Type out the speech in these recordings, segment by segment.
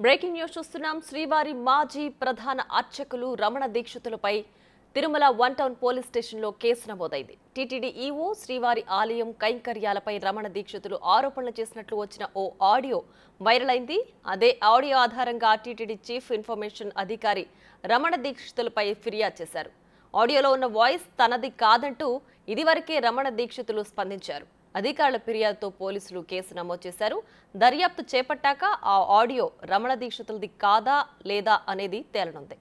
Breaking news చూస్తున్నాం. శ్రీవారి మాజీ ప్రధాన అర్చకులు రమణ దీక్షితులపై తిరుమల వన్ టౌన్ పోలీస్ స్టేషన్లో కేసు నమోదైంది. టీటీడీ ఈవో శ్రీవారి ఆలయం కైంకర్యాలపై రమణ దీక్షితులు ఆరోపణలు చేసినట్లు వచ్చిన ఓ ఆడియో వైరల్ అయింది. అదే ఆడియో ఆధారంగా టీటీడీ చీఫ్ ఇన్ఫర్మేషన్ అధికారి రమణ దీక్షితులపై ఫిర్యాదు చేశారు. ఆడియోలో ఉన్న వాయిస్ తనది కాదంటూ ఇదివరకే రమణ దీక్షితులు స్పందించారు. అధికారుల ఫిర్యాదుతో పోలీసులు కేసు నమోదు చేశారు. దర్యాప్తు చేపట్టాక ఆ ఆడియో రమణ దీక్షితులది కాదా లేదా అనేది తేలనుంది.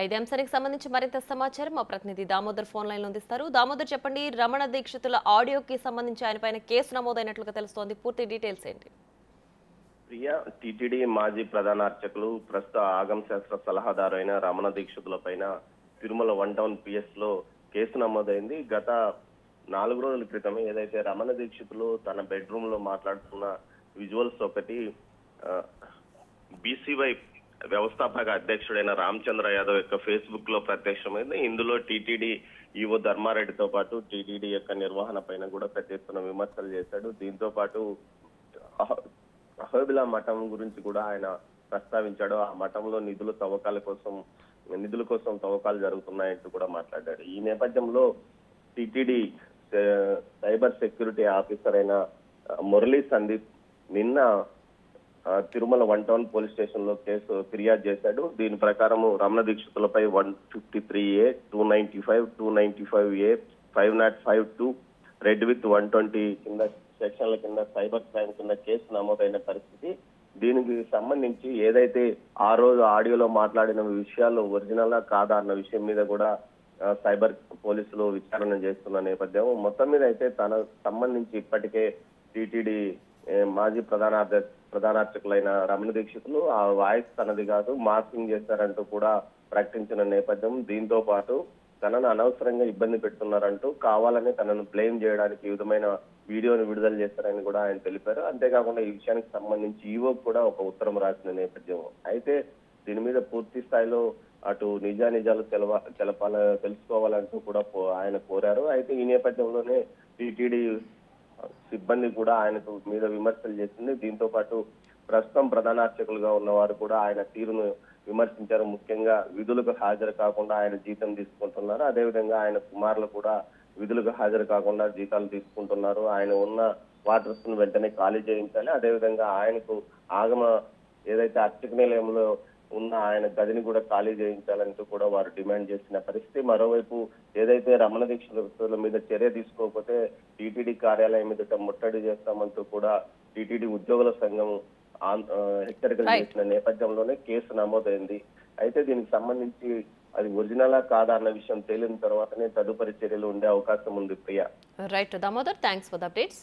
ఇదే అంశానికి సంబంధించి మరింత సమాచారం మా ప్రతినిధి దామోదర్ ఫోన్ లైన్ లో అందిస్తారు. దామోదర్, చెప్పండి, రమణ దీక్షితుల ఆడియోకి సంబంధించి ఆయన పైన కేసు నమోదైనట్లుగా తెలుస్తోంది. పూర్తి డీటెయిల్స్ ఏంటి? ప్రియా, టీటీడీ మాజీ ప్రధాన అర్చకులు ప్రస్తుత ఆగమ శాస్త్ర సలహాదారు అయిన రమణ దీక్షితుల పైన తిరుమల వన్ టౌన్ పిఎస్ లో కేసు నమోదైంది. గత 4 రోజుల క్రితమే ఏదైతే రమణ దీక్షితులు తన బెడ్రూమ్ లో మాట్లాడుతున్న విజువల్స్ ఒకటి బీసీవై వ్యవస్థాపక అధ్యక్షుడైన రామచంద్ర యాదవ్ యొక్క ఫేస్బుక్ లో ప్రత్యక్షమైంది. ఇందులో టీటీడీ ఈవో ధర్మారెడ్డితో పాటు టీటీడీ యొక్క నిర్వహణ పైన కూడా పెద్ద ఎత్తున విమర్శలు చేశాడు. దీంతో పాటు అహోబిలా మఠం గురించి కూడా ఆయన ప్రస్తావించాడు. ఆ మఠంలో నిధుల కోసం తవ్వకాలు జరుగుతున్నాయంటూ కూడా మాట్లాడాడు. ఈ నేపథ్యంలో టీటీడీ సైబర్ సెక్యూరిటీ ఆఫీసర్ అయిన మురళీ సందీప్ నిన్న Tirumala one town police station లో కేసు ఫిర్యాదు చేశాడు. దీని ప్రకారం Ramana దీక్షితులపై 153A, 295, 295A, 505(2) red with 120 కింద సెక్షన్ల కింద సైబర్ క్రైమ్ కింద కేసు నమోదైన పరిస్థితి. దీనికి సంబంధించి ఏదైతే ఆ రోజు ఆడియోలో మాట్లాడిన విషయాలు ఒరిజినల్ కాదా అన్న విషయం మీద కూడా సైబర్ పోలీసులు విచారణ చేస్తున్న నేపథ్యం. మొత్తం మీద అయితే తన సంబంధించి ఇప్పటికే టీటీడీ మాజీ ప్రధానార్చకులైన రమణ దీక్షితులు ఆ వాయిస్ తనది కాదు, మాస్కింగ్ చేశారంటూ కూడా ప్రకటించిన నేపథ్యం. దీంతో పాటు తనను అనవసరంగా ఇబ్బంది పెడుతున్నారంటూ కావాలని తనను బ్లేమ్ చేయడానికి ఈ విధమైన వీడియోను విడుదల చేశారని కూడా ఆయన తెలిపారు. అంతేకాకుండా ఈ విషయానికి సంబంధించి ఈవో కూడా ఒక ఉత్తరం రాసిన నేపథ్యం. అయితే దీని మీద పూర్తి స్థాయిలో అటు నిజానిజాలు తెలుసుకోవాలంటూ కూడా ఆయన కోరారు. అయితే ఈ నేపథ్యంలోనే టీటీడీ సిబ్బంది కూడా ఆయనకు మీద విమర్శలు చేసింది. దీంతో పాటు ప్రస్తుతం ప్రధాన అర్చకులుగా ఉన్న వారు కూడా ఆయన తీరును విమర్శించారు. ముఖ్యంగా విధులకు హాజరు కాకుండా ఆయన జీతం తీసుకుంటున్నారు. అదేవిధంగా ఆయన కుమారులు కూడా విధులకు హాజరు కాకుండా జీతాలు తీసుకుంటున్నారు. ఆయన ఉన్న క్వార్టర్స్ ను వెంటనే ఖాళీ చేయించాలి. అదేవిధంగా ఆయనకు ఆగమ ఏదైతే అర్చక నిలయంలో ఉన్న ఆయన గదిని కూడా ఖాళీ చేయించాలంటూ కూడా వారు డిమాండ్ చేసిన పరిస్థితి. మరోవైపు ఏదైతే రమణ దీక్షితుల మీద చర్య తీసుకోకపోతే టీటీడీ కార్యాలయం మీద ముట్టడి చేస్తామంటూ కూడా టీటీడీ ఉద్యోగుల సంఘం హెచ్చరికలు చేసిన నేపథ్యంలోనే కేసు నమోదైంది. అయితే దీనికి సంబంధించి అది ఒరిజినలా కాదా అన్న విషయం తేలిన తర్వాతనే తదుపరి చర్యలు ఉండే అవకాశం ఉంది. Priya. Right Damodar, thanks for the updates.